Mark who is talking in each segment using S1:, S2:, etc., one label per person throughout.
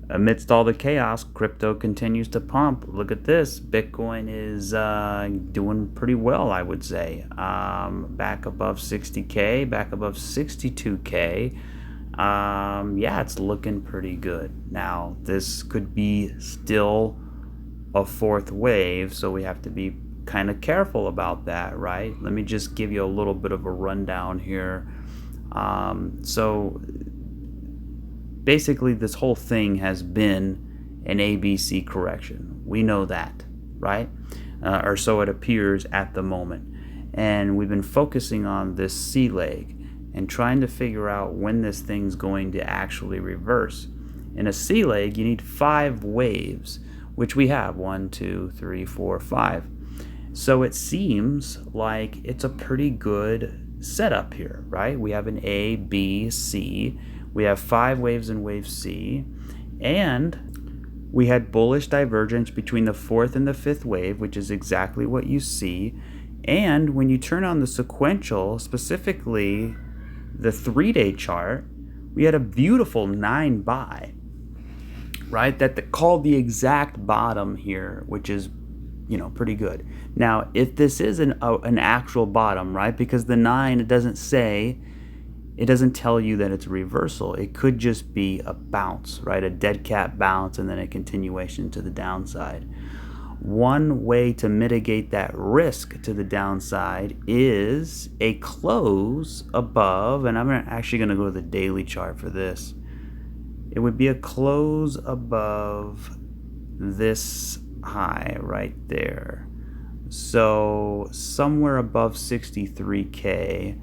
S1: amidst all the chaos, crypto continues to pump. Look at this. Bitcoin is doing pretty well, I would say. Back above 60K, back above 62K. Yeah, it's looking pretty good. Now, this could be still a fourth wave, so we have to be kind of careful about that, right? Let me just give you a little bit of a rundown here. So basically, this whole thing has been an ABC correction. We know that, right? Or so it appears at the moment. And we've been focusing on this C leg and trying to figure out when this thing's going to actually reverse. In a C leg, you need 5 waves, which we have 1, 2, 3, 4, 5. So it seems like it's a pretty good setup here, right? We have an A, B, C. We have 5 waves in wave C, and we had bullish divergence between the 4th and the 5th wave, which is exactly what you see. And when you turn on the sequential, specifically the 3-day chart, we had a beautiful 9 buy, right? That called the exact bottom here, which is, pretty good. Now, if this is an actual bottom, right? Because the 9, it doesn't tell you that it's a reversal. It could just be a bounce, right? A dead cat bounce and then a continuation to the downside. One way to mitigate that risk to the downside is a close above, and I'm actually going to go to the daily chart for this. It would be a close above this high right there. So somewhere above 63K.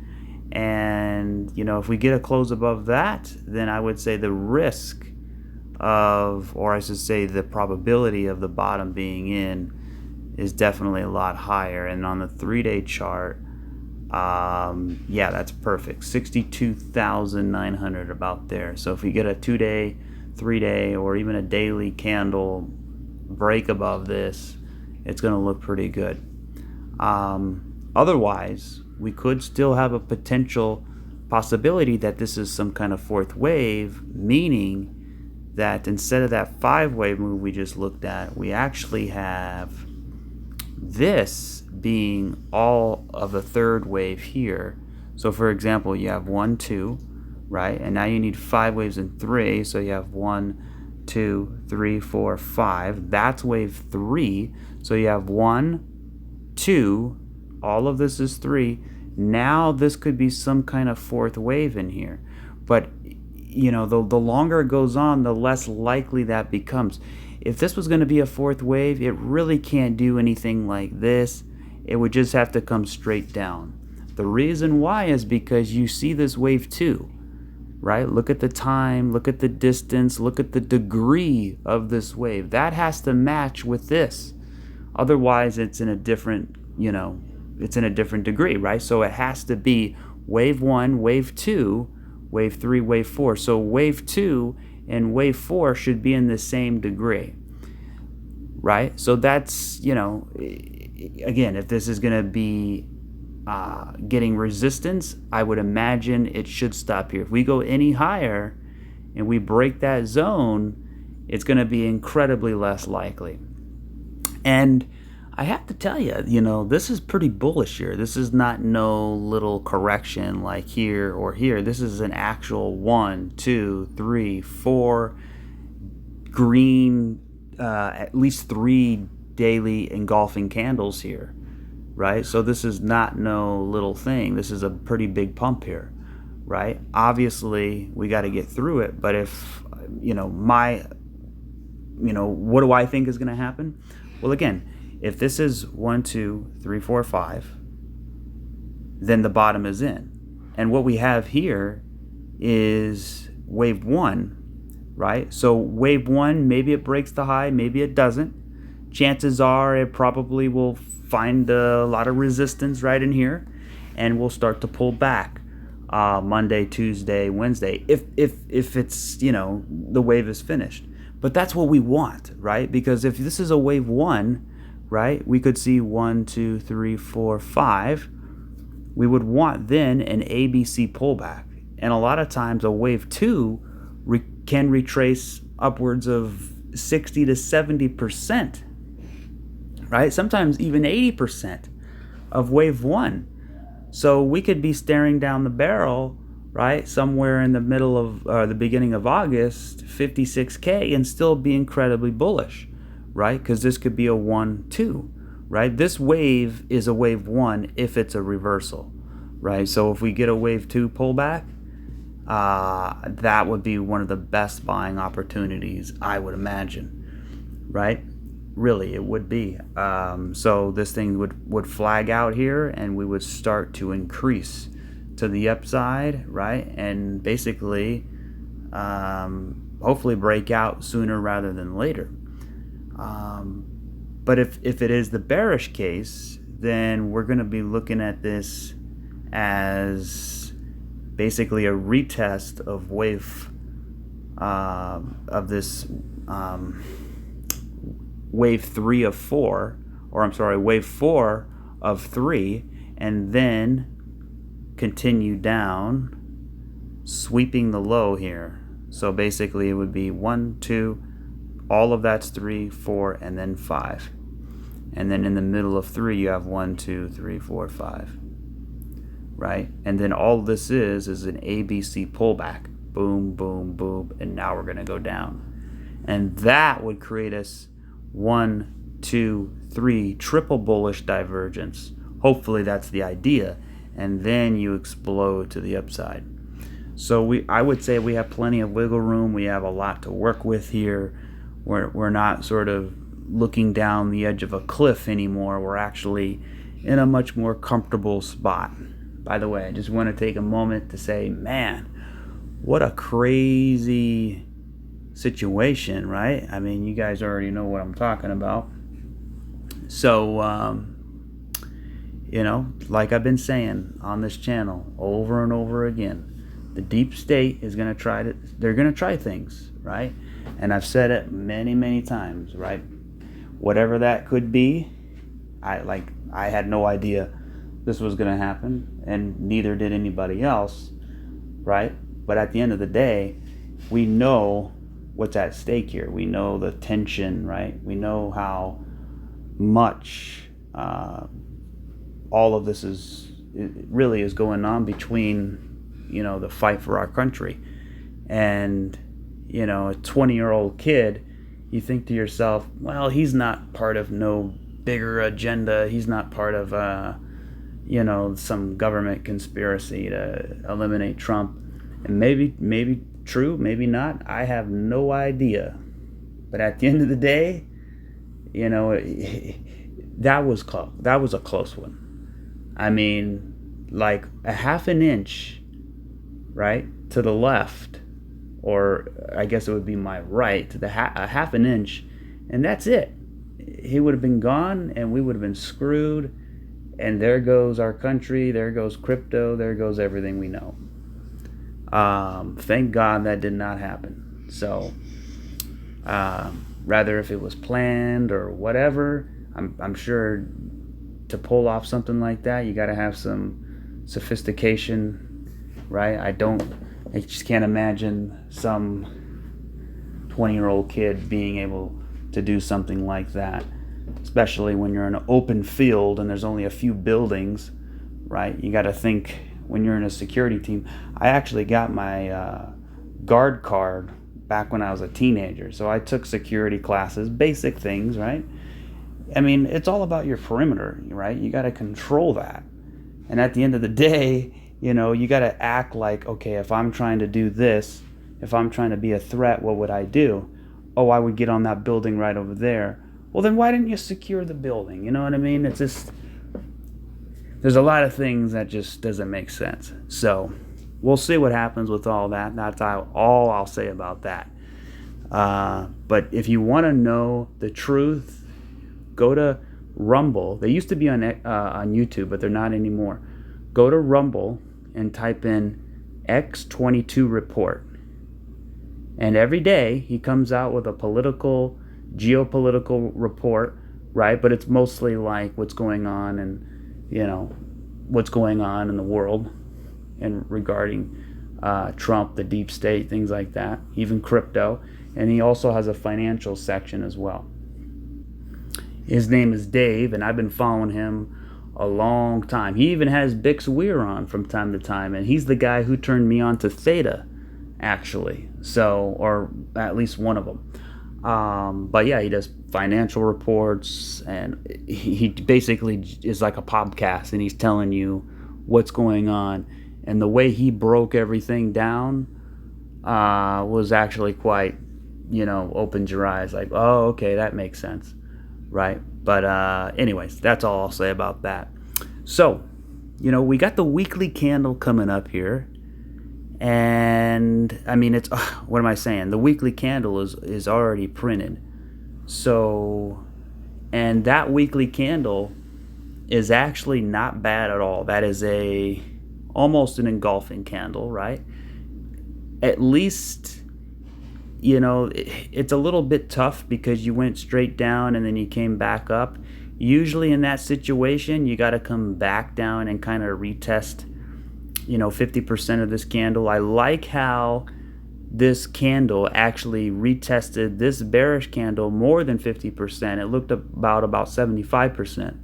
S1: And, if we get a close above that, then I would say the risk of, or I should say the probability of the bottom being in is definitely a lot higher. And on the 3-day chart, yeah, that's perfect. 62,900 about there. So if we get a 2-day, 3-day, or even a daily candle break above this, it's going to look pretty good. Otherwise, we could still have a potential possibility that this is some kind of fourth wave, meaning that instead of that 5-wave move we just looked at, we actually have this being all of a 3rd wave here. So for example, you have 1, 2, right? And now you need 5 waves in 3, so you have 1, 2, 3, 4, 5. That's wave 3. So you have 1, 2, all of this is 3. Now this could be some kind of fourth wave in here. But, the longer it goes on, the less likely that becomes. If this was going to be a fourth wave, it really can't do anything like this. It would just have to come straight down. The reason why is because you see this wave 2, right? Look at the time, look at the distance, look at the degree of this wave. That has to match with this. Otherwise, it's in a different, it's in a different degree, right? So it has to be wave 1, wave 2, wave 3, wave 4. So wave 2 and wave 4 should be in the same degree, right? So that's, again, if this is going to be getting resistance, I would imagine it should stop here. If we go any higher and we break that zone, it's going to be incredibly less likely. And I have to tell you, this is pretty bullish here. This is not no little correction like here or here. This is an actual 1, 2, 3, 4 green, at least 3 daily engulfing candles here, right? So this is not no little thing. This is a pretty big pump here, right? Obviously, we got to get through it. But if, what do I think is going to happen? Well, again, if this is 1, 2, 3, 4, 5, then the bottom is in. And what we have here is wave 1, right? So wave 1, maybe it breaks the high, maybe it doesn't. Chances are it probably will find a lot of resistance right in here, and we'll start to pull back Monday, Tuesday, Wednesday, if it's, the wave is finished. But that's what we want, right? Because if this is a wave 1, right, we could see 1, 2, 3, 4, 5. We would want then an ABC pullback. And a lot of times a wave 2 can retrace upwards of 60 to 70%, right? Sometimes even 80% of wave one. So we could be staring down the barrel, right, somewhere in the middle of the beginning of August, 56K, and still be incredibly bullish, right? Because this could be a 1-2, right? This wave is a wave one if it's a reversal, right? So if we get a wave two pullback, that would be one of the best buying opportunities, I would imagine, right? Really, it would be. So this thing would flag out here, and we would start to increase to the upside, right? And basically, hopefully break out sooner rather than later. But if it is the bearish case, then we're going to be looking at this as basically a retest of wave of this wave 3 of 4, or I'm sorry, wave 4 of 3, and then continue down, sweeping the low here. So basically it would be 1, 2, all of that's 3, 4, and then 5. And then in the middle of 3 you have 1, 2, 3, 4, 5. Right? And then all this is an ABC pullback. Boom, boom, boom, and now we're going to go down. And that would create us 1, 2, 3 triple bullish divergence. Hopefully that's the idea. And then you explode to the upside. So I would say we have plenty of wiggle room. We have a lot to work with here. We're not sort of looking down the edge of a cliff anymore. We're actually in a much more comfortable spot. By the way, I just want to take a moment to say, man, what a crazy situation, right? I mean, you guys already know what I'm talking about. So, like I've been saying on this channel over and over again, the deep state is going to they're going to try things, right? And I've said it many, many times, right? Whatever that could be, I had no idea this was going to happen, and neither did anybody else, right? But at the end of the day, we know what's at stake here. We know the tension, right? We know how much all of this really is going on between, the fight for our country. And, a 20-year-old kid, you think to yourself, well, he's not part of no bigger agenda. He's not part of, some government conspiracy to eliminate Trump. And maybe true, maybe not. I have no idea. But at the end of the day, that was close. That was a close one. I mean, like a half an inch, right, to the left, or I guess it would be my right, to a half an inch, and that's it. He would have been gone, and we would have been screwed. And there goes our country, there goes crypto, there goes everything we know. Thank God that did not happen. So, rather if it was planned or whatever, I'm sure to pull off something like that, you got to have some sophistication, right? I just can't imagine some 20-year-old kid being able to do something like that. Especially when you're in an open field and there's only a few buildings, right? You got to think when you're in a security team. I actually got my guard card back when I was a teenager. So I took security classes, basic things, right? I mean, it's all about your perimeter, right? You got to control that. And at the end of the day, you got to act like, okay, if I'm trying to do this, if I'm trying to be a threat, what would I do? Oh, I would get on that building right over there. Well, then why didn't you secure the building? You know what I mean? It's just, there's a lot of things that just doesn't make sense. So we'll see what happens with all that. That's all I'll say about that. But if you want to know the truth, go to Rumble. They used to be on YouTube, but they're not anymore. Go to Rumble and type in X22 report. And every day he comes out with a geopolitical report, right? But it's mostly like what's going on and, what's going on in the world and regarding Trump, the deep state, things like that, even crypto. and he also has a financial section as well. His name is Dave, and I've been following him a long time. He even has Bix Weir on from time to time, and he's the guy who turned me on to Theta, actually. So, or at least one of them. But yeah, he does financial reports, and he basically is like a podcast, and he's telling you what's going on. And the way he broke everything down was actually quite, opened your eyes. Like, oh, okay, that makes sense, right? But anyways, that's all I'll say about that. So, we got the weekly candle coming up here. And I mean, it's what am I saying? The weekly candle is already printed. So, and that weekly candle is actually not bad at all. That is almost an engulfing candle, right? At least, it's a little bit tough because you went straight down and then you came back up. Usually in that situation, you got to come back down and kind of retest 50% of this candle. I like how this candle actually retested this bearish candle more than 50%. It looked about 75%.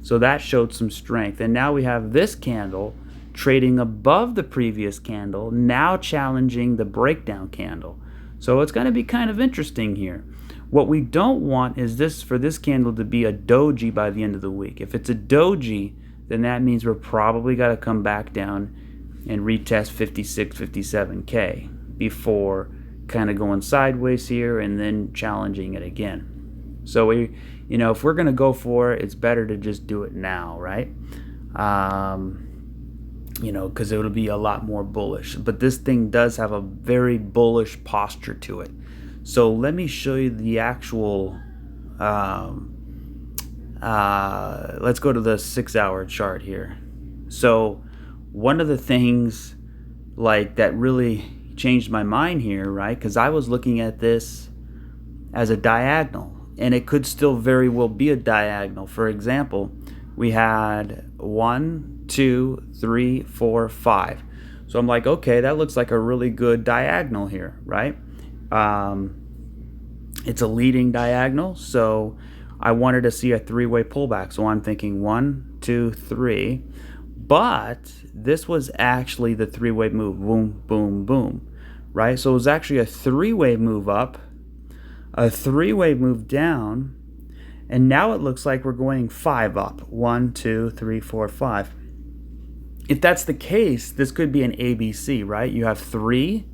S1: So that showed some strength. And now we have this candle trading above the previous candle, now challenging the breakdown candle. So it's going to be kind of interesting here. What we don't want is for this candle to be a doji by the end of the week. If it's a doji, then that means we're probably got to come back down and retest 56, 57K before kind of going sideways here and then challenging it again. So if we're going to go for it, it's better to just do it now, right? Because it'll be a lot more bullish. But this thing does have a very bullish posture to it. So let me show you the actual let's go to the 6-hour chart here. So one of the things that really changed my mind here, right? Because I was looking at this as a diagonal, and it could still very well be a diagonal. For example, we had 1, 2, 3, 4, 5. So I'm like, okay, that looks like a really good diagonal here, right? It's a leading diagonal, so I wanted to see a three-way pullback. So I'm thinking 1, 2, 3. But this was actually the three-way move. Boom, boom, boom. Right? So it was actually a three-way move up, a three-way move down, and now it looks like we're going 5 up. 1, 2, 3, 4, 5. If that's the case, this could be an ABC, right? You have 3,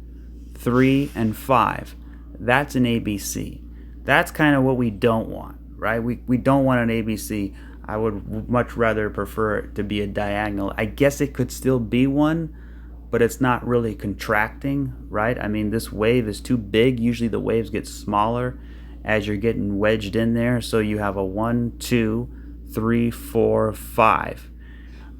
S1: 3, and 5. That's an ABC. That's kind of what we don't want, right? We don't want an ABC. I would much rather prefer it to be a diagonal. I guess it could still be one, but it's not really contracting, right? I mean, this wave is too big. Usually the waves get smaller as you're getting wedged in there. So you have a 1, 2, 3, 4, 5.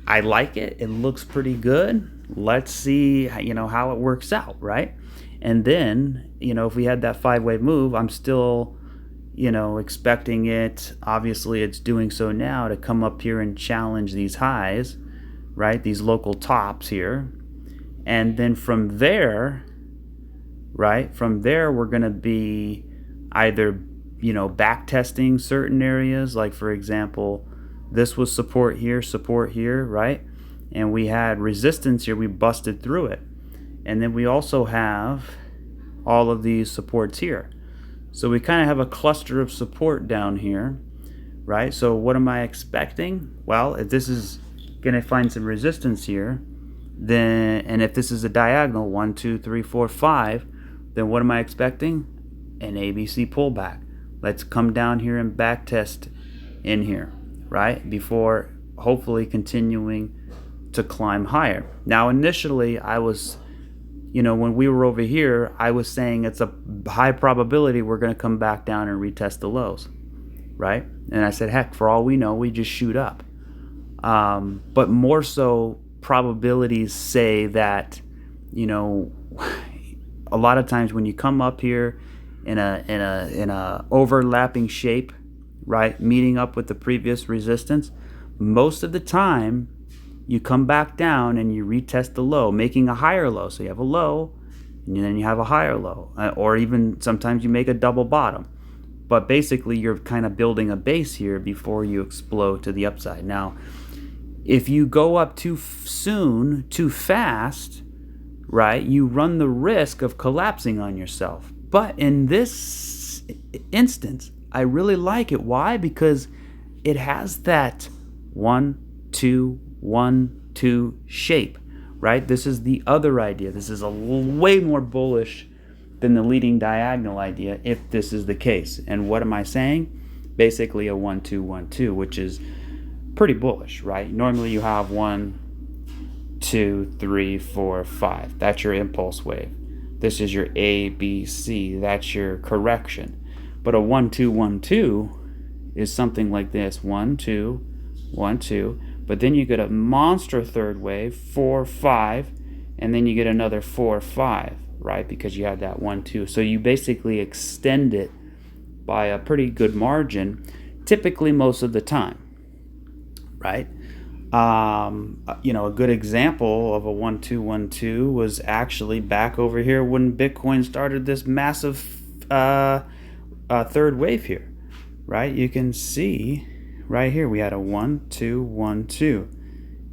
S1: I like it. It looks pretty good. Let's see, how it works out, right? And then, if we had that 5-way move, I'm still, expecting it. Obviously, it's doing so now to come up here and challenge these highs, right? These local tops here. And then from there, right? From there, we're going to be either, back testing certain areas. Like, for example, this was support here, right? And we had resistance here. We busted through it. And then we also have all of these supports here. So we kind of have a cluster of support down here, right? So what am I expecting? Well, if this is going to find some resistance here, then, and if this is a diagonal, 1, 2, 3, 4, 5, then what am I expecting? An ABC pullback. Let's come down here and back test in here, right? Before hopefully continuing to climb higher. Now, initially, I was, when we were over here, I was saying it's a high probability we're going to come back down and retest the lows, right? And I said, heck, for all we know, we just shoot up. But more so, probabilities say that, a lot of times when you come up here in a overlapping shape, right, meeting up with the previous resistance, most of the time you come back down and you retest the low, making a higher low. So you have a low and then you have a higher low, or even sometimes you make a double bottom. But basically, you're kind of building a base here before you explode to the upside. Now, if you go up too soon, too fast, right, you run the risk of collapsing on yourself. But in this instance, I really like it. Why? Because it has that 1, 2, 1, 2 shape, right? This is the other idea. This is a way more bullish than the leading diagonal idea if this is the case. And what am I saying? Basically a 1, 2, 1, 2, which is pretty bullish, right? Normally you have 1, 2, 3, 4, 5. That's your impulse wave. This is your A, B, C. That's your correction. But a 1, 2, 1, 2 is something like this: 1, 2, 1, 2. But then you get a monster third wave, 4, 5, and then you get another 4, 5, right? Because you had that 1, 2. So you basically extend it by a pretty good margin, typically most of the time, right? A good example of a 1, 2, 1, 2 was actually back over here when Bitcoin started this massive third wave here, right? You can see right here we had a 1, 2, 1, 2,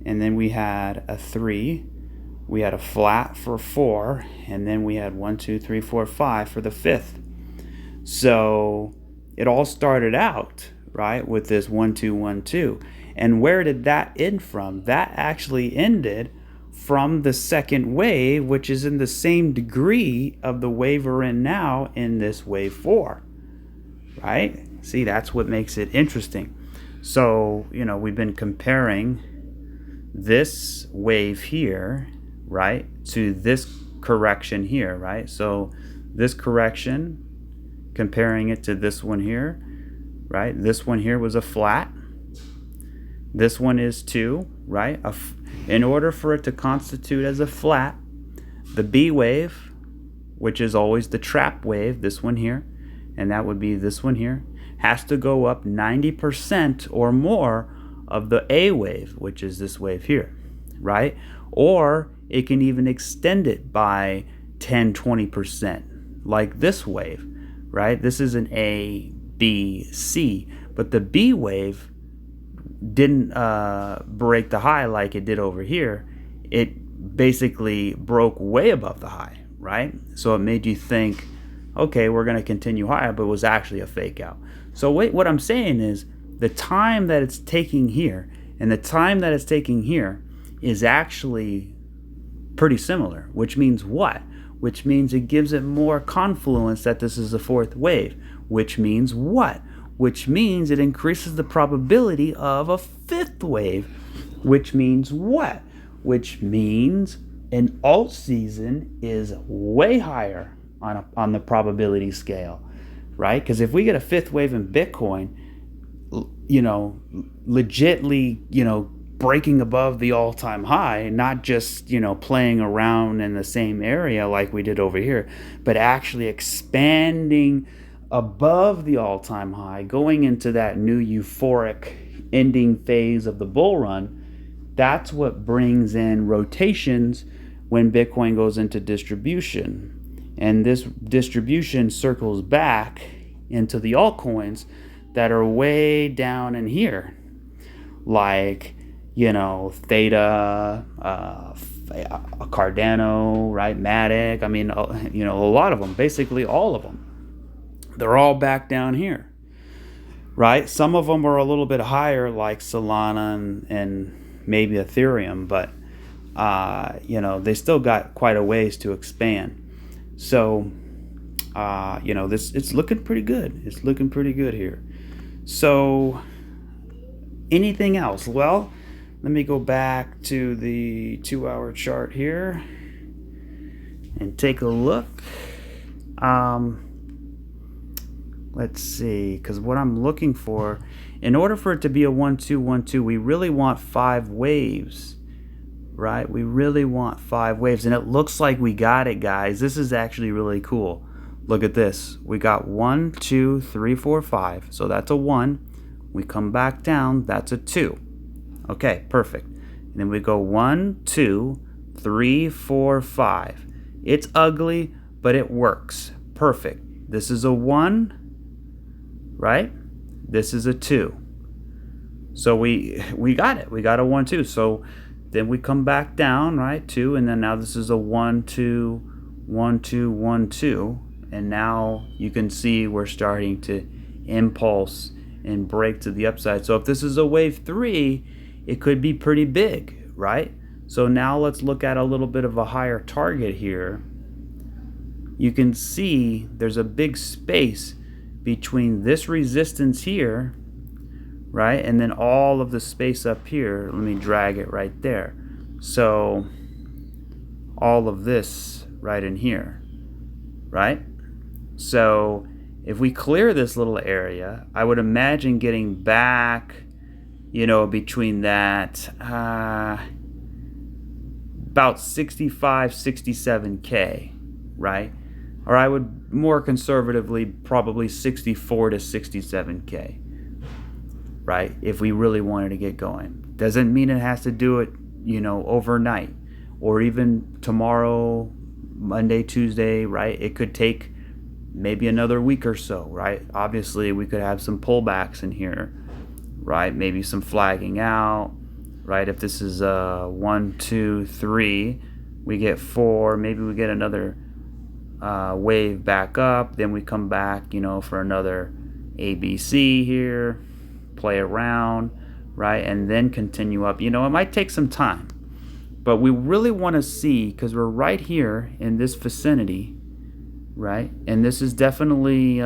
S1: and then we had a 3, we had a flat for 4, and then we had 1, 2, 3, 4, 5 for the 5th. So it all started out, right, with this 1, 2, 1, 2. And where did that end from? That actually ended from the second wave, which is in the same degree of the wave we're in now in this wave 4, right? See, that's what makes it interesting. So, we've been comparing this wave here, right, to this correction here, right? So this correction, comparing it to this one here, right? This one here was a flat. This one is 2, right? In order for it to constitute as a flat, the B wave, which is always the trap wave, this one here, and that would be this one here, has to go up 90% or more of the A wave, which is this wave here, right? Or it can even extend it by 10, 20%, like this wave, right? This is an A, B, C, but the B wave didn't break the high like it did over here. It basically broke way above the high, right? So it made you think, okay, we're going to continue higher, but it was actually a fake out. So what I'm saying is the time that it's taking here and the time that it's taking here is actually pretty similar, which means what? Which means it gives it more confluence that this is a fourth wave, which means what? Which means it increases the probability of a fifth wave, which means what? Which means an alt season is way higher on the probability scale, right? Because if we get a fifth wave in Bitcoin, legitly, breaking above the all-time high, not just, playing around in the same area like we did over here, but actually expanding above the all-time high, going into that new euphoric ending phase of the bull run, that's what brings in rotations when Bitcoin goes into distribution. And this distribution circles back into the altcoins that are way down in here, like, Theta, Cardano, right, Matic, a lot of them, basically all of them. They're all back down here, right? Some of them are a little bit higher, like Solana and maybe Ethereum, but they still got quite a ways to expand. So it's looking pretty good. It's looking pretty good here. So anything else? Well, let me go back to the 2-hour chart here and take a look. Let's see, because what I'm looking for, in order for it to be a 1, 2, 1, 2, we really want 5 waves, right? We really want 5 waves, and it looks like we got it, guys. This is actually really cool. Look at this. We got 1, 2, 3, 4, 5. So that's a 1. We come back down. That's a 2. Okay, perfect. And then we go 1, 2, 3, 4, 5. It's ugly, but it works. Perfect. This is a 1, right? This is a 2. So we got it. We got a 1, 2. So then we come back down, right? 2, and then now this is a 1, 2, 1, 2, 1, 2. And now you can see we're starting to impulse and break to the upside. So if this is a wave 3, it could be pretty big, right? So now let's look at a little bit of a higher target here. You can see there's a big space between this resistance here, right, and then all of the space up here. Let me drag it right there. So all of this right in here, right? So if we clear this little area, I would imagine getting back, between that about 65, 67K, right? Or I would more conservatively probably 64 to 67K, right? If we really wanted to get going. Doesn't mean it has to do it, overnight or even tomorrow, Monday, Tuesday, right? It could take maybe another week or so, right? Obviously, we could have some pullbacks in here, right? Maybe some flagging out, right? If this is 1, 2, 3, we get 4, maybe we get another wave back up, then we come back, for another ABC here, play around, right? And then continue up. It might take some time, but we really want to see, because we're right here in this vicinity, right? And this is definitely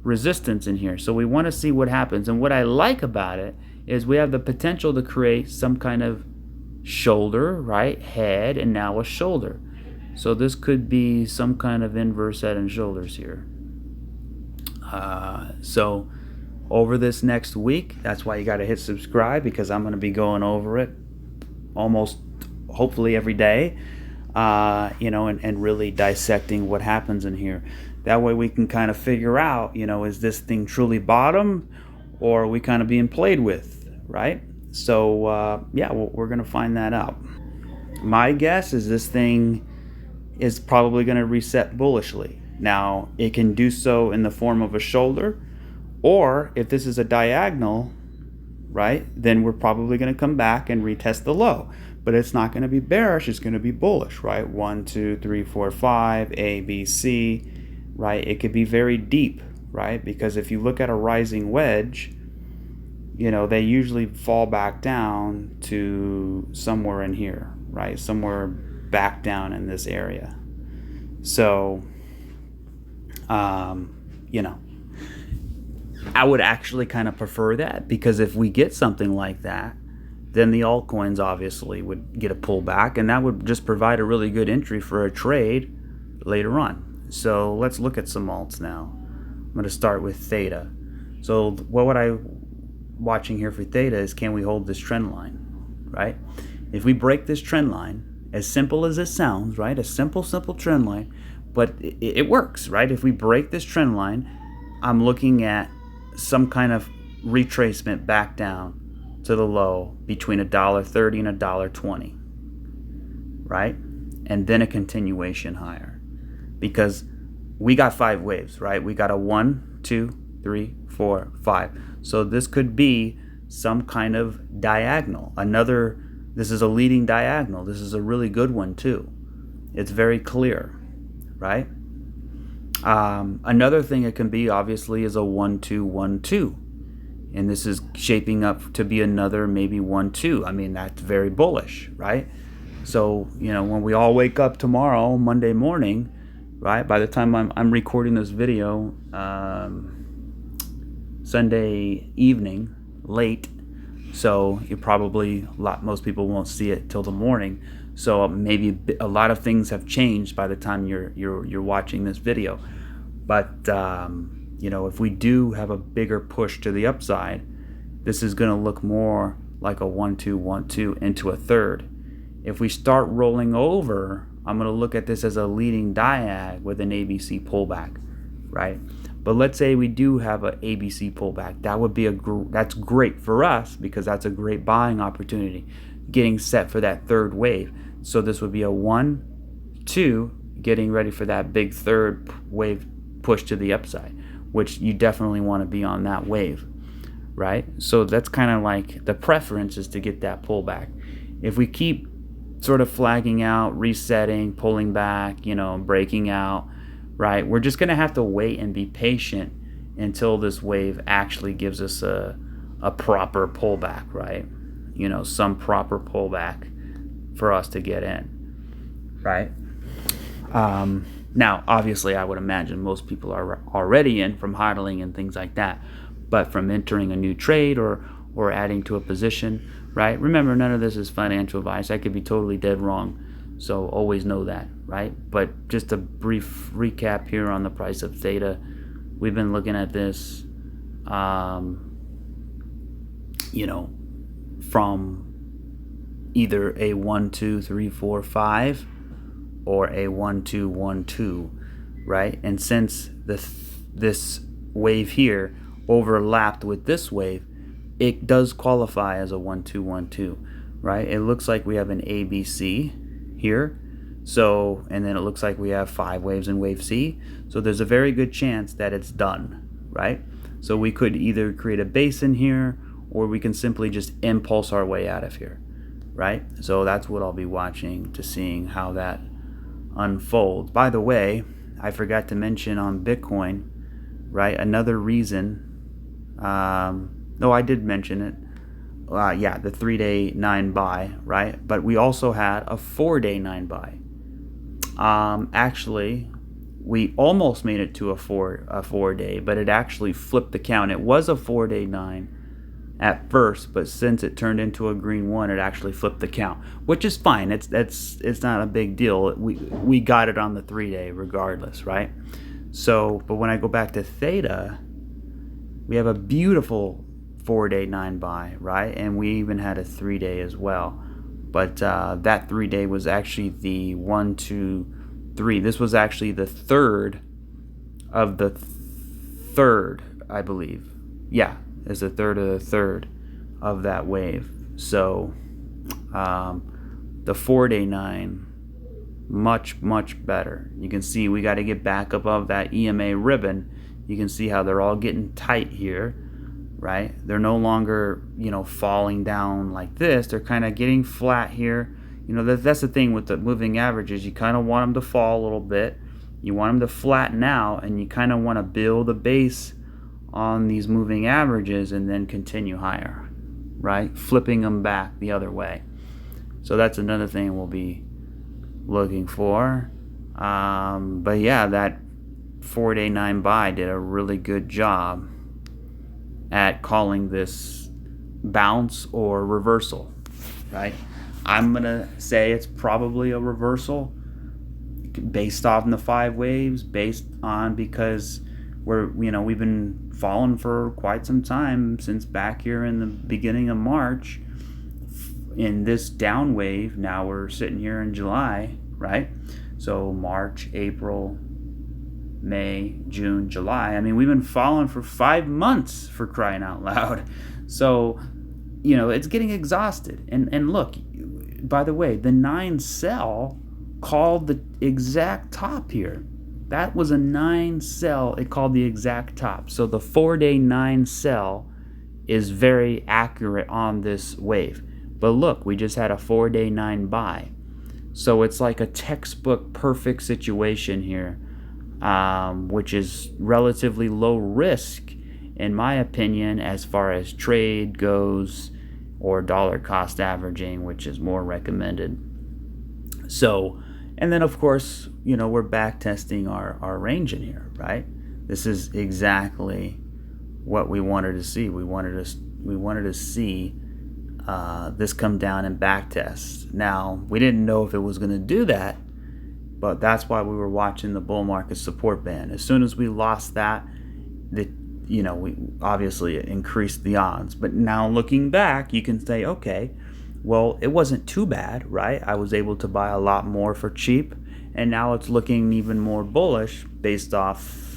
S1: resistance in here. So we want to see what happens. And what I like about it is we have the potential to create some kind of shoulder, right? Head, and now a shoulder. So this could be some kind of inverse head and shoulders here. So over this next week, that's why you got to hit subscribe, because I'm going to be going over it almost, hopefully every day, and really dissecting what happens in here. That way we can kind of figure out, is this thing truly bottom, or are we kind of being played with, right? So, we're going to find that out. My guess is this thing is probably going to reset bullishly. Now, it can do so in the form of a shoulder, or if this is a diagonal, right, then we're probably going to come back and retest the low. But it's not going to be bearish, it's going to be bullish, right? 1, 2, 3, 4, 5, A, B, C, right? It could be very deep, right? Because if you look at a rising wedge, they usually fall back down to somewhere in here, right? Somewhere back down in this area. So, I would actually kind of prefer that, because if we get something like that, then the altcoins obviously would get a pullback, and that would just provide a really good entry for a trade later on. So let's look at some alts now. I'm going to start with Theta. So what I watching here for Theta is, can we hold this trend line, right? If we break this trend line, as simple as it sounds, right? A simple trend line, but it works, right? If we break this trend line, I'm looking at some kind of retracement back down to the low between $1.30 and $1.20, right? And then a continuation higher, because we got 5 waves, right? We got a 1, 2, 3, 4, 5. So this could be some kind of diagonal. This is a leading diagonal. This is a really good one too. It's very clear, right? Another thing it can be, obviously, is a 1, 2, 1, 2. And this is shaping up to be another maybe 1, 2. I mean, that's very bullish, right? So, when we all wake up tomorrow, Monday morning, right? By the time I'm recording this video, Sunday evening, late. So most people won't see it till the morning. So maybe a lot of things have changed by the time you're watching this video. But if we do have a bigger push to the upside, this is going to look more like a 1, 2, 1, 2 into a third. If we start rolling over, I'm going to look at this as a leading diag with an ABC pullback, right? But let's say we do have an ABC pullback. That would be that's great for us, because that's a great buying opportunity, getting set for that third wave. So this would be a 1, to getting ready for that big third wave push to the upside, which you definitely want to be on that wave, right? So that's kind of like the preference is to get that pullback. If we keep sort of flagging out, resetting, pulling back, breaking out, right? We're just going to have to wait and be patient until this wave actually gives us a proper pullback, right? Some proper pullback for us to get in, right? Now, obviously, I would imagine most people are already in from hodling and things like that, but from entering a new trade or adding to a position, right? Remember, none of this is financial advice. I could be totally dead wrong, so always know that, right? But just a brief recap here on the price of Theta. We've been looking at this, from either a 1, 2, 3, 4, 5 or a 1, 2, 1, 2, right? And since this wave here overlapped with this wave, it does qualify as a 1, 2, 1, 2, right? It looks like we have an ABC here. So, and then it looks like we have 5 waves in wave C. So there's a very good chance that it's done, right? So we could either create a base in here, or we can simply just impulse our way out of here, right? So that's what I'll be watching to seeing how that unfolds. By the way, I forgot to mention on Bitcoin, right? Another reason, no, I did mention it. Yeah, the 3-day 9 buy, right? But we also had a 4-day 9 buy. Actually, we almost made it to a 4-day, but it actually flipped the count. It was a 4-day 9 at first, but since it turned into a green 1, it actually flipped the count, which is fine. It's not a big deal. We got it on the 3-day regardless, right? So, but when I go back to Theta, we have a beautiful 4-day 9 buy, right? And we even had a 3-day as well. But that 3-day was actually the 1, 2, 3. This was actually the third of the third, I believe. Yeah, it's the third of the third of that wave. So the 4-day 9, much, much better. You can see we got to get back above that EMA ribbon. You can see how they're all getting tight here, right? They're no longer, falling down like this. They're kind of getting flat here. That's the thing with the moving averages. You kind of want them to fall a little bit. You want them to flatten out, and you kind of want to build a base on these moving averages and then continue higher, right? Flipping them back the other way. So that's another thing we'll be looking for. But yeah, that 4-day 9 buy did a really good job at calling this bounce or reversal, right? I'm gonna say it's probably a reversal based off the 5 waves, based on because we've been falling for quite some time since back here in the beginning of March in this down wave. Now we're sitting here in July, right? So March, April, May, June, July. I mean, we've been falling for 5 months, for crying out loud. So, it's getting exhausted. And look, by the way, the 9 sell called the exact top here. That was a 9 sell. It called the exact top. So the 4-day 9 sell is very accurate on this wave. But look, we just had a 4-day 9 buy. So it's like a textbook perfect situation here, which is relatively low risk, in my opinion, as far as trade goes, or dollar cost averaging, which is more recommended. So, and then of course, we're back testing our range in here, right? This is exactly what we wanted to see. We wanted to see this come down and back test. Now, we didn't know if it was going to do that, but that's why we were watching the bull market support band. As soon as we lost that, we obviously increased the odds. But now looking back, you can say, okay, well, it wasn't too bad, right? I was able to buy a lot more for cheap, and now it's looking even more bullish based off,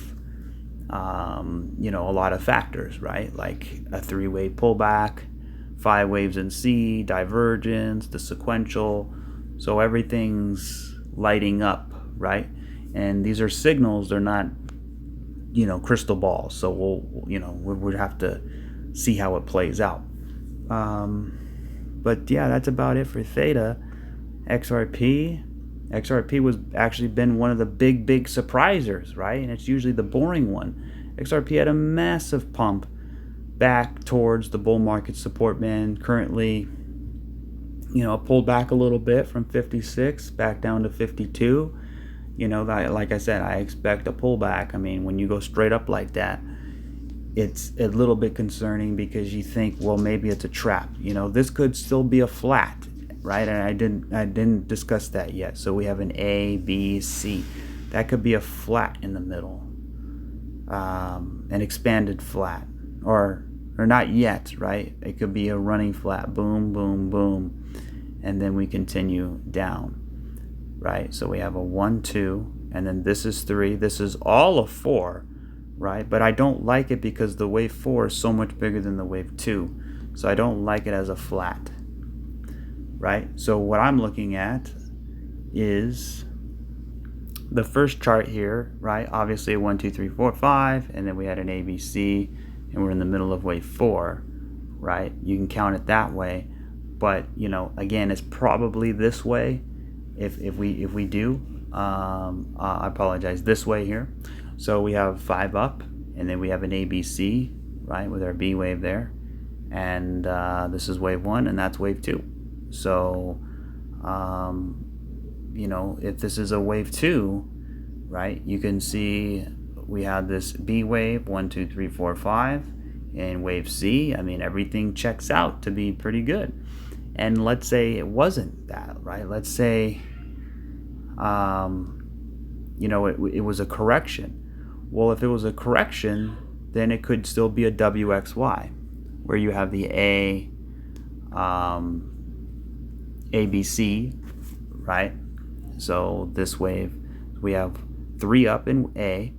S1: a lot of factors, right? Like a 3-wave pullback, 5 waves in C, divergence, the sequential. So everything's lighting up, right? And these are signals, they're not, crystal balls. So we'll have to see how it plays out. But yeah, that's about it for Theta. XRP was actually been one of the big surprisers, right? And it's usually the boring one. XRP had a massive pump back towards the bull market support band. Currently, pulled back a little bit from 56 back down to 52. Like I said, I expect a pullback. I mean, when you go straight up like that, it's a little bit concerning because you think, well, maybe it's a trap. This could still be a flat, right? And I didn't discuss that yet. So we have an A, B, C. That could be a flat in the middle, an expanded flat, or not yet, right? It could be a running flat, boom, boom, boom, and then we continue down, right? So we have a 1, 2, and then this is 3. This is all of 4, right? But I don't like it because the wave 4 is so much bigger than the wave 2, so I don't like it as a flat, right? So what I'm looking at is the first chart here, right? Obviously a 1, 2, 3, 4, 5, and then we had an ABC, and we're in the middle of wave 4, right? You can count it that way, but again, it's probably this way. If we do, I apologize, this way here. So we have 5 up, and then we have an ABC, right, with our B wave there, and this is wave 1, and that's wave 2. So if this is a wave 2, right, you can see we have this B wave, 1, 2, 3, 4, 5, and wave C. I mean, everything checks out to be pretty good. And let's say it wasn't that, right? Let's say it was a correction. Well, if it was a correction, then it could still be a WXY, where you have the ABC, right? So this wave, we have 3 up in A,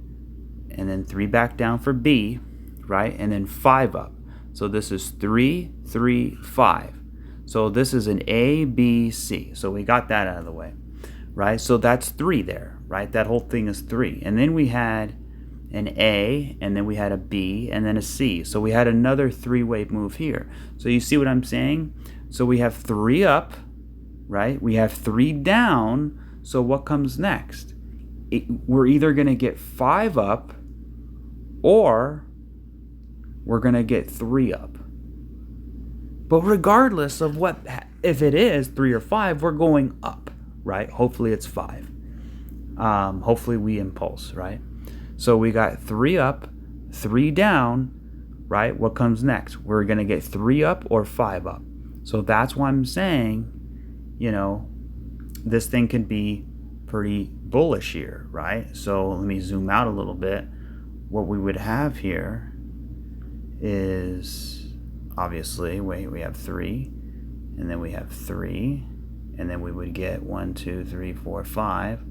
S1: and then 3 back down for B, right? And then 5 up. So this is 3, 3, 5. So this is an A, B, C. So we got that out of the way, right? So that's 3 there, right? That whole thing is 3. And then we had an A, and then we had a B, and then a C. So we had another 3-wave move here. So you see what I'm saying? So we have 3 up, right? We have 3 down. So what comes next? We're either going to get 5 up, or we're going to get 3 up. But regardless of if it is 3 or 5, we're going up, right? Hopefully it's 5. Hopefully we impulse, right? So we got 3 up, 3 down, right? What comes next? We're going to get 3 up or 5 up. So that's why I'm saying, this thing can be pretty bullish here, right? So let me zoom out a little bit. What we would have here is, obviously, we have 3, and then we have 3, and then we would get 1, 2, 3, 4, 5,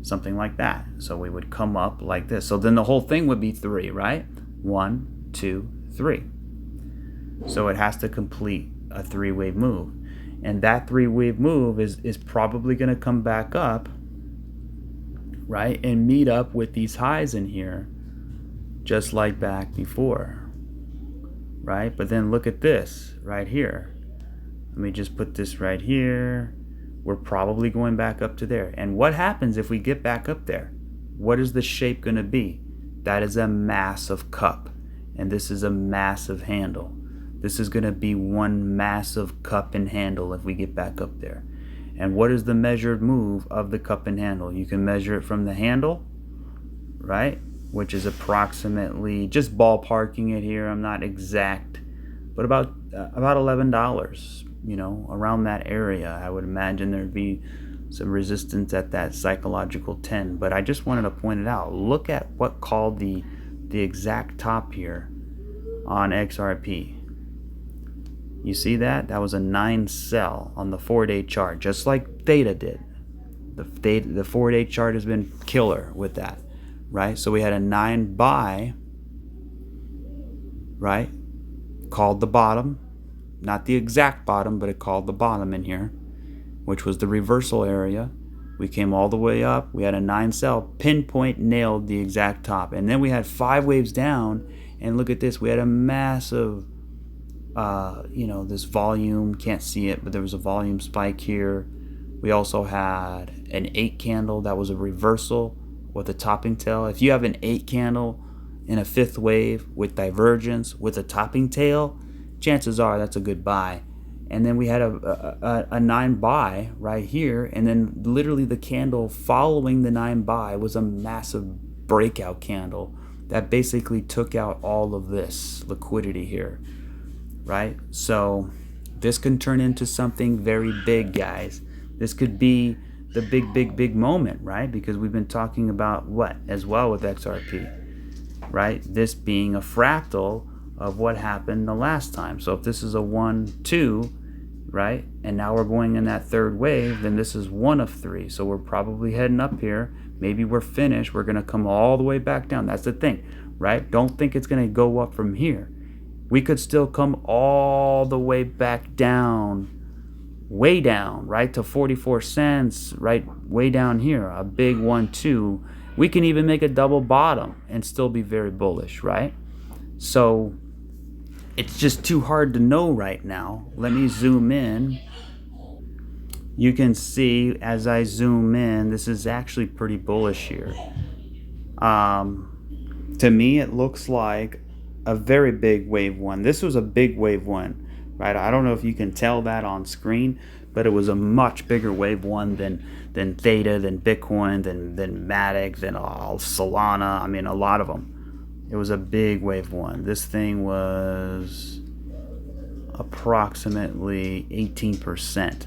S1: something like that. So we would come up like this. So then the whole thing would be 3, right? 1, 2, 3. So it has to complete a 3-wave move. And that 3-wave move is probably going to come back up, right? And meet up with these highs in here, just like back before, right? But then look at this right here. Let me just put this right here. We're probably going back up to there. And what happens if we get back up there? What is the shape going to be? That is a massive cup. And this is a massive handle. This is going to be one massive cup and handle if we get back up there. And what is the measured move of the cup and handle? You can measure it from the handle, right? Which is approximately, just ballparking it here, I'm not exact, but about $11, around that area. I would imagine there'd be some resistance at that psychological 10. But I just wanted to point it out. Look at what called the exact top here on XRP. You see that? That was a 9 sell on the 4-day chart, just like Theta did. The 4-day chart has been killer with that, right? So we had a 9 buy, right? Called the bottom. Not the exact bottom, but it called the bottom in here, which was the reversal area. We came all the way up. We had a 9 sell, pinpoint nailed the exact top. And then we had 5 waves down. And look at this. We had a massive, this volume. Can't see it, but there was a volume spike here. We also had an 8 candle. That was a reversal with a topping tail. If you have an 8 candle in a 5th wave with divergence with a topping tail, chances are that's a good buy. And then we had a 9 buy right here, and then literally the candle following the 9 buy was a massive breakout candle that basically took out all of this liquidity here, right? So this can turn into something very big, guys. This could be the big moment, right? Because we've been talking about what as well with XRP, right? This being a fractal of what happened the last time. So if this is a 1, 2, right, and now we're going in that 3rd wave, then this is 1 of 3. So we're probably heading up here. Maybe we're finished. We're going to come all the way back down. That's the thing, right? Don't think it's going to go up from here. We could still come all the way back down, way down, right, to 44 cents, right, way down here, a big 1, 2. We can even make a double bottom and still be very bullish, right? So it's just too hard to know right now. Let me zoom in. You can see as I zoom in, this is actually pretty bullish here. To me, it looks like a very big wave 1. This was a big wave 1, right? I don't know if you can tell that on screen, but it was a much bigger wave 1 than Theta, than Bitcoin, than Matic, than Solana. I mean, a lot of them. It was a big wave 1. This thing was approximately 18%.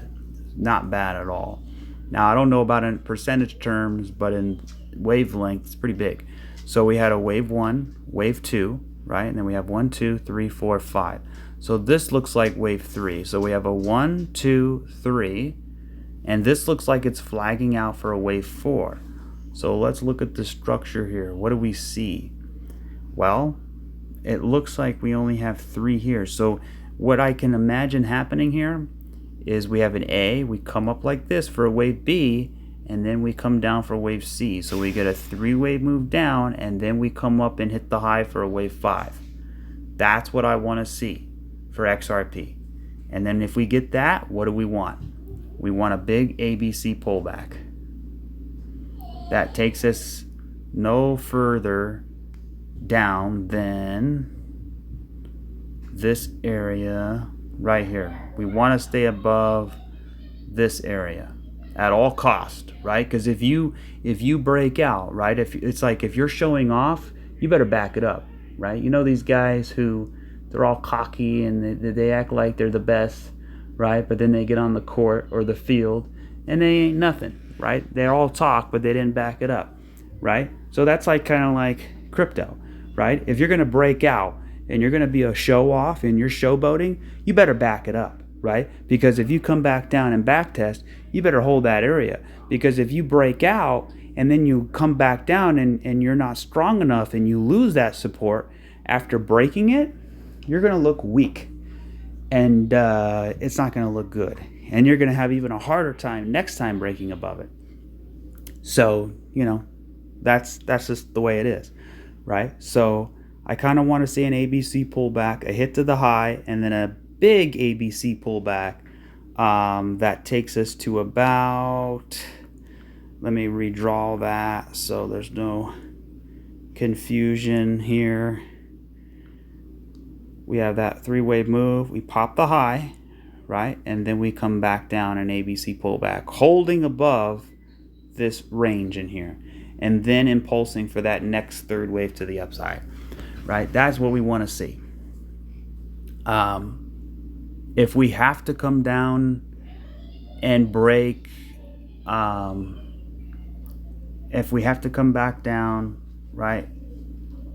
S1: Not bad at all. Now, I don't know about in percentage terms, but in wavelength, it's pretty big. So we had a wave 1, wave 2, right? And then we have 1, 2, 3, 4, 5. So this looks like wave 3. So we have a 1, 2, 3. And this looks like it's flagging out for a wave 4. So let's look at the structure here. What do we see? Well, it looks like we only have 3 here. So what I can imagine happening here is we have an A, we come up like this for a wave B, and then we come down for wave C. So we get a 3-wave move down, and then we come up and hit the high for a wave 5. That's what I want to see for XRP. And then if we get that, what do we want? We want a big ABC pullback. That takes us no further down than this area right here. We want to stay above this area at all cost, right? Because if you break out, right, if it's like if you're showing off, you better back it up, right? You know these guys who they're all cocky and they act like they're the best, right? But then they get on the court or the field and they ain't nothing, right? They all talk, but they didn't back it up, right? So that's like kind of like crypto, right? If you're going to break out and you're going to be a show off and you're showboating, you better back it up, right? Because if you come back down and back test, you better hold that area. Because if you break out and then you come back down and you're not strong enough and you lose that support after breaking it, you're going to look weak. And it's not going to look good. And you're going to have even a harder time next time breaking above it. So, that's just the way it is, right? So I kind of want to see an ABC pullback, a hit to the high, and then a big ABC pullback that takes us to about, let me redraw that so there's no confusion here. We have that 3-wave move. We pop the high, right? And then we come back down an ABC pullback, holding above this range in here, and then impulsing for that next 3rd wave to the upside, right? That's what we want to see. If we have to come down and break, if we have to come back down, right,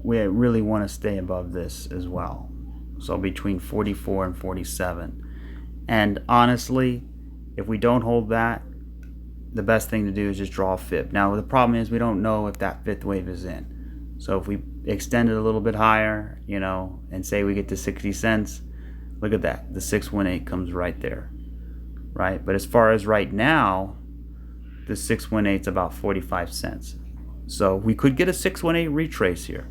S1: we really want to stay above this as well. So between 44 and 47. And honestly, if we don't hold that, the best thing to do is just draw a fib. Now, the problem is we don't know if that 5th wave is in. So if we extend it a little bit higher, and say we get to 60 cents, look at that. The 618 comes right there, right? But as far as right now, The 618 is about 45 cents. So we could get a 618 retrace here,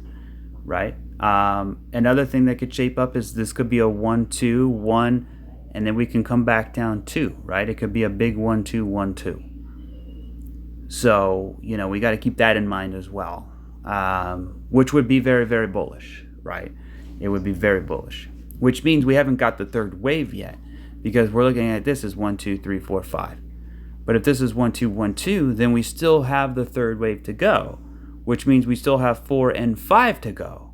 S1: right? Another thing that could shape up is this could be a 1-2, 1, and then we can come back down 2, right? It could be a big 1-2, 1-2. So, we got to keep that in mind as well, which would be very, very bullish, right? It would be very bullish, which means we haven't got the third wave yet, because we're looking at this as 1, 2, 3, 4, 5. But if this is 1, 2, 1, 2, then we still have the third wave to go, which means we still have 4 and 5 to go,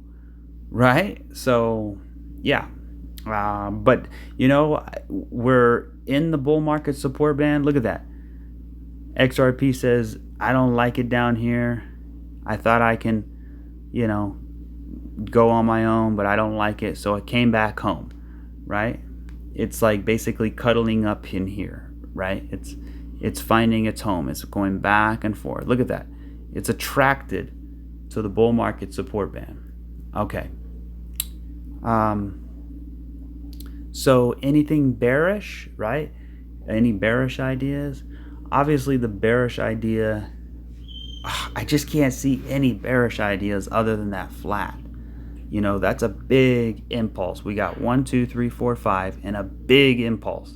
S1: right? So, yeah. But, we're in the bull market support band. Look at that. XRP says, I don't like it down here. I thought I can, go on my own, but I don't like it. So I came back home, right? It's like basically cuddling up in here, right? It's finding its home. It's going back and forth. Look at that. It's attracted to the bull market support band. Okay. So anything bearish, right? Any bearish ideas? Obviously the bearish idea, I just can't see any bearish ideas other than that flat. That's a big impulse. We got 1, 2, 3, 4, 5, and a big impulse.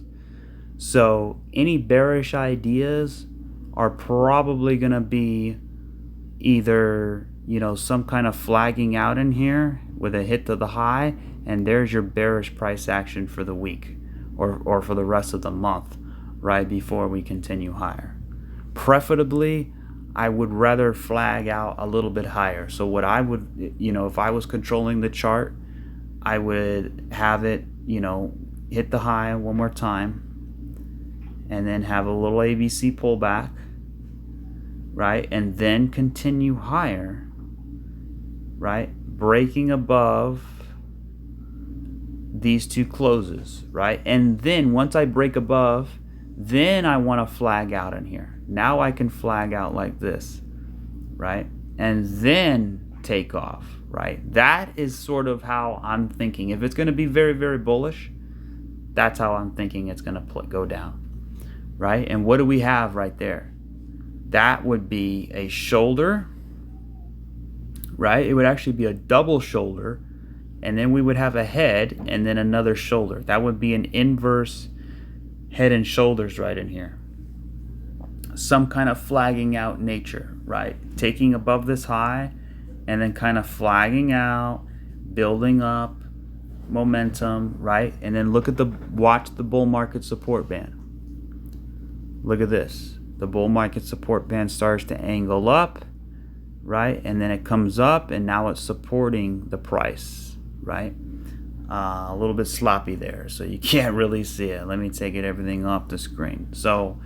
S1: So any bearish ideas are probably going to be either, some kind of flagging out in here with a hit to the high, and there's your bearish price action for the week or for the rest of the month, right before we continue higher. Preferably, I would rather flag out a little bit higher. So what I would, if I was controlling the chart, I would have it, hit the high one more time, and then have a little ABC pullback, right? And then continue higher, right? Breaking above these two closes, right? And then once I break above, then I want to flag out in here. Now I can flag out like this, right? And then take off, right? That is sort of how I'm thinking. If it's going to be very, very bullish, that's how I'm thinking it's going to go down, right? And what do we have right there? That would be a shoulder, right? It would actually be a double shoulder, and then we would have a head and then another shoulder. That would be an inverse head and shoulders right in here. Some kind of flagging out nature, right? Taking above this high and then kind of flagging out, building up momentum, right? And then watch the bull market support band. Look at this. The bull market support band starts to angle up, right? And then it comes up and now it's supporting the price, right? A little bit sloppy there, so you can't really see it. Let me take everything off the screen. So,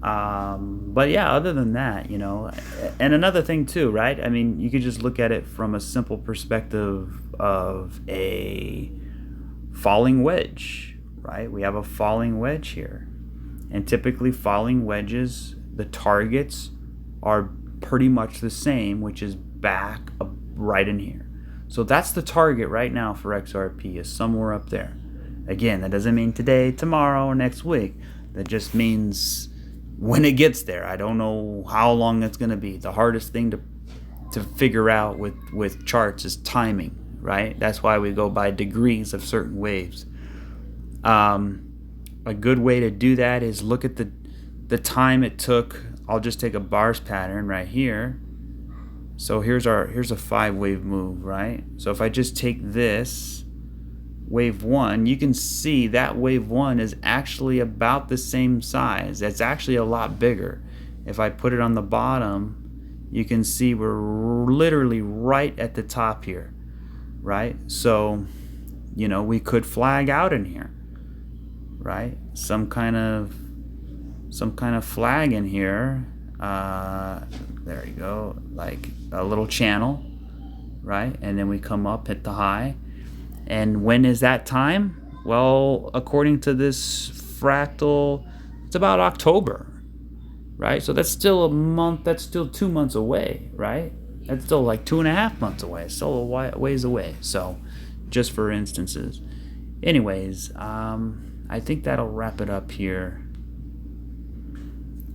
S1: but yeah, other than that, and another thing too, right? I mean, you could just look at it from a simple perspective of a falling wedge, right? We have a falling wedge here. And typically falling wedges, the targets are pretty much the same, which is back right in here. So that's the target right now for XRP, is somewhere up there. Again, that doesn't mean today, tomorrow, or next week. That just means when it gets there. I don't know how long it's going to be. The hardest thing to figure out with charts is timing, right? That's why we go by degrees of certain waves. A good way to do that is look at the time it took. I'll just take a bars pattern right here. So here's a 5-wave move, right? So if I just take this wave 1, you can see that wave 1 is actually about the same size. It's actually a lot bigger. If I put it on the bottom, you can see we're literally right at the top here, right? So, we could flag out in here, right? Some kind of flag in here. There you go, like a little channel, right? And then we come up, hit the high. And when is that time? Well, according to this fractal, it's about October, right? So that's still a month, that's still 2 months away, right? That's still like 2.5 months away, still a ways away. So just for instances. Anyways, I think that'll wrap it up here.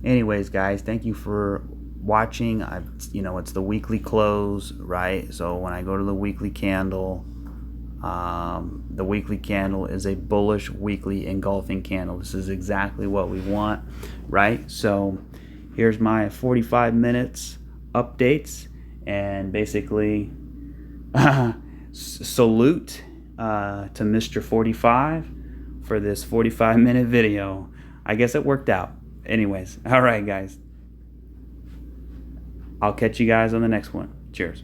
S1: Anyways, guys, thank you for watching. It's the weekly close, right? So when I go to the weekly candle, the weekly candle is a bullish weekly engulfing candle. This is exactly what we want, right? So here's my 45 minutes updates, and basically salute to Mr. 45 for this 45-minute video. I guess it worked out. Anyways, all right, guys. I'll catch you guys on the next one. Cheers.